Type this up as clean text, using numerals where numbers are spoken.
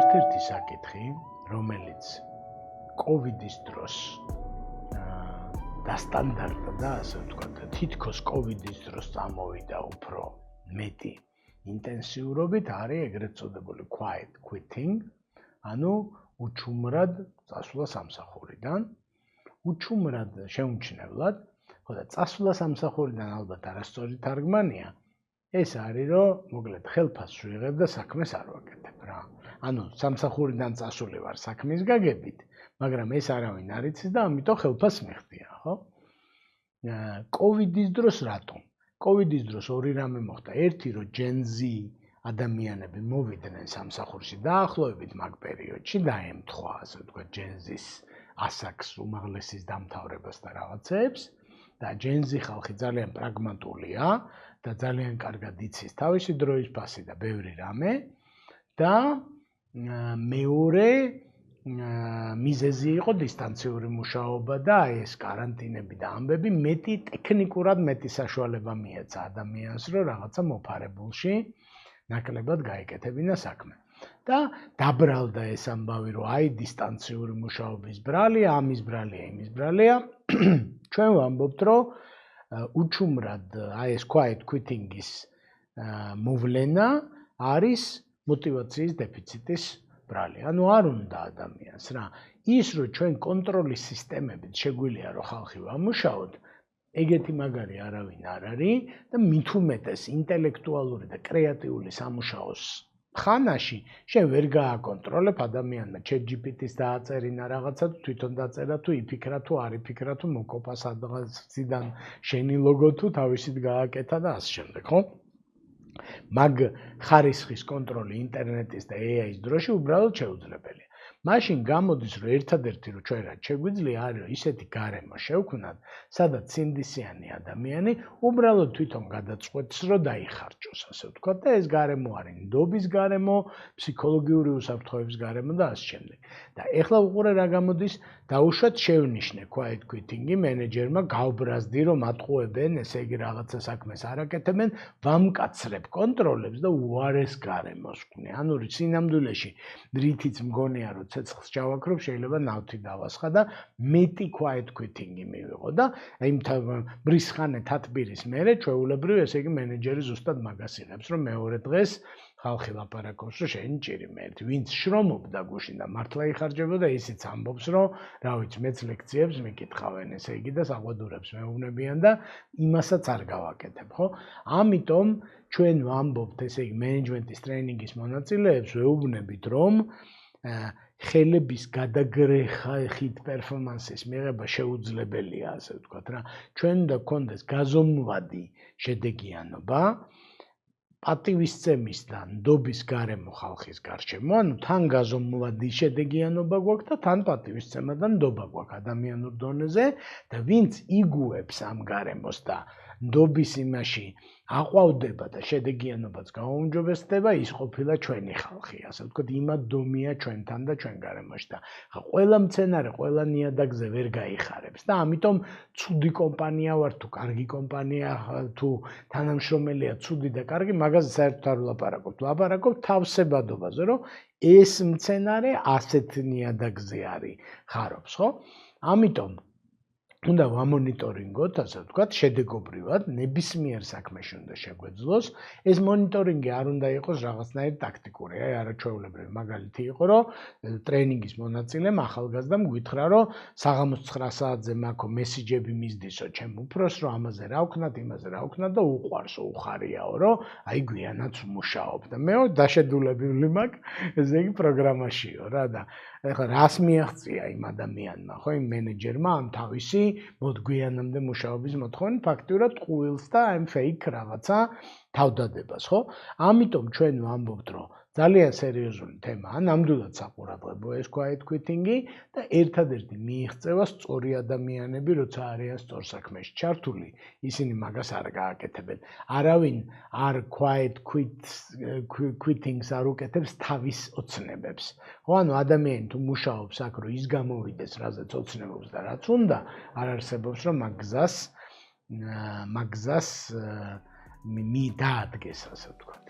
ერთ-ერთი საკითხი, რომელიც COVID-ის დროს დასტანდარტდა, ასე ვთქვათ, თითქოს COVID-ის დროს წამოვიდა უფრო მეტი ინტენსიურობით, არის ეგრეთ წოდებული quiet quitting, ანუ უჩუმრად წასვლა სამსახურიდან, უჩუმრად შეუმჩნევლად, ხო და წასვლა სამსახურიდან ალბათ არასწორი თარგმანია, ეს არის, რომ მოკლედ ხელფასს ვიღებ და საქმეს არ ვაკეთებ რა. ანუ სამსახურიდან წასული ვარ საქმის გაგებით, მაგრამ ეს არავინ არ იცის და ამიტომ ხელფასს მიხდია, ხო? COVID-ის დროს რატომ? COVID-ის დროს ორი რამე მოხდა. ერთი, რომ Gen Z ადამიანები მოვიდნენ სამსახურში დაახლოებით მაგ პერიოდში და ემთხვა, ასე ვთქვათ, Gen Z-ის ასაკს, უმაღლესის დამთავრებას და რაღაცებს და Gen Z ხალხი ძალიან პრაგმატულია და ძალიან კარგად იცის თავისი დროის ფასი და ბევრი რამე და მეორე მიზეზი იყო დისტანციური მუშაობა და ეს каранტინები და ამბები მეტი ტექნიკურად მეტი საშუალება მიეცა ადამიანს, რომ რაღაცა მოფარებულში ნაკლებად გაეკეთებინა საქმე. და დაბრალდა ეს ამბავი, რომ აი დისტანციური მუშაობის ბრალია, ამის ბრალია, იმის ბრალია. ჩვენ ვამბობთ, რომ უჩუმრად აი ეს quiet quitting-ის მოვლენა არის мотиваციის დეფიციტის ბრალი. ანუ არ უნდა ადამიანს რა. ის რომ ჩვენ კონტროლის სისტემებით შეგვიძლია რომ ხალხი ვამუშაოთ, ეგეთი მაგარი არავინ არ არის და მით უმეტეს ინტელექტუალური და კრეატიული სამუშაოს ხანაში შენ ვერ გააკონტროლებ ადამიანმა ChatGPT-ს დააწერინა რაღაცა თუ თვითონ დაწერა თუ იფიქრა თუ არ იფიქრა თუ მოკოპა სადღაციდან შენი ლოგო თუ თავისით გააკეთა და ასე შემდეგ, ხო? მაგ ხარისხის კონტროლი ინტერნეტის და AI-ის დროში უბრალოდ შეუძლებელია. მაშინ გამოდის, რომ ერთადერთი რომ ჩვენ რაც შეგვიძლია არის რომ ისეთი გარემო შევქმნათ, სადაც სინდისიანი ადამიანი უბრალოდ თვითონ გადაწყვეტს, რომ დაიხარჯოს, ასე ვთქვათ, და ეს გარემო არის ნდობის გარემო, ფსიქოლოგიური უსაფრთხოების გარემო და ასე შემდეგ. და ეხლა უყურე რა გამოდის, დაუშვათ შევნიშნე quiet quitting-ი მენეჯერმა გავბრაზდი, რომ ატყუებენ, ესე იგი რაღაცა საქმეს არ აკეთებენ, ვამკაცრებ კონტროლებს და უარეს გარემოს ვქნი. ანუ სინამდვილეში რითიც მგონია რომ ცეცხლს ჩავაქრობ, შეიძლება ნავთი დავასხა და მეტი quiet quitting-ი მივიღო და აი ბრისხანე თათბირის მერე ჩვეულებრივ, ესე იგი მენეჯერი ზუსტად მაგას იღებს, რომ მეორე დღეს ხალხი ლაპარაკობს, რომ შენი ჭირიმე ერთი, ვინც შრომობდა გუშინ და მართლა იხარჯებოდა, ისიც ამბობს, რომ რა ვიცი, მეც ლექციებს მიკითხავენ, ესე იგი და საყვედურებს მეუბნებიან და იმასაც არ გავაკეთებ, ხო? ამიტომ ჩვენ ვამბობთ, ესე იგი მენეჯმენტის ტრეინინგის მონაწილეებს ვეუბნებით, რომ ხელების გადაგრეხით პერფორმანსის მიღება შეუძლებელია, ასე ვთქვათ რა. ჩვენ უნდა გქონდეს გაზომვადი შედეგიანობა, პატივისცემის და ნდობის გარემო ხალხის გარშემო, ანუ თან გაზომვადი შედეგიანობა გვაქვს და თან პატივისცემა და ნდობა გვაქვს ადამიანურ დონეზე და ვინც იგუებს ამ გარემოს და ნდობის იმაში აყვავდება და შედეგიანობაც გაუმჯობესდება, ის ყოფილა ჩვენი ხალხი, ასე ვთქვათ, იმად-დომია ჩვენთან და ჩვენ გარემოში და ყველა მცენარე, ყველა ნიადაგზე ვერ გაიხარებს და ამიტომ ცუდი კომპანია ვარ თუ კარგი კომპანია თუ თანამშრომელია ცუდი და კარგი, მაგაზე საერთოდ არ ვლაპარაკობთ. ვლაპარაკობთ თავსებადობაზე, რომ ეს მცენარე ასეთ ნიადაგზე არის ხარობს, ხო? ამიტომ უნდა ვამონიტორინგოთ, ასე ვთქვათ, შედეგობრივად, ნებისმიერ საქმეში უნდა შეგვეძლოს. ეს მონიტორინგი არ უნდა იყოს რაღაცნაირი ტაქტიკური, აი არაჩვეულებრივი. მაგალითი იყო, რომ ტრეინინგის მონაწილემ ახალგაზრდამ გითხრა, რომ საღამოს 9 საათზე მაქვს მესიჯები მისდისო ჩემ უფროს, რომ ამაზე რა ვქნათ, იმაზე რა ვქნათ და უყვარსო, უხარიაო, რომ აი გვიანაც ვმუშაობ და მე დაშედულებული მაქვს, ესე იგი პროგრამაშიო რა და ეხლა რას მიაღწია იმ ადამიანმა, ხო, იმ მენეჯერმა ამ თავისი მოდგვიანამდე მუშაობის მოთხოვნით ფაქტურად ყუილს და ამ ფეიქ რაღაცა თავდადებას, ხო? ამიტომ ჩვენ ვამბობთ, რომ ძალიან სერიოზული თემაა, ნამდვილად საყურადღებოა ეს quiet quitting-ი და ერთადერთი მიიღწევა სწორი ადამიანები, როცა არიან სწორ საქმეში ჩართული, ისინი მაგას არ გააკეთებენ. არავინ არ quiet quitting-ს არ უკეთებს თავის ოცნებებს. ხო, ანუ ადამიანი თუ მუშაობს აქ, რომ ის გამოვიდეს, რაზეც ოცნებობს და რაც უნდა, არ არსებობს, რომ მაგ გზას დაადგეს, ასე ვთქვათ.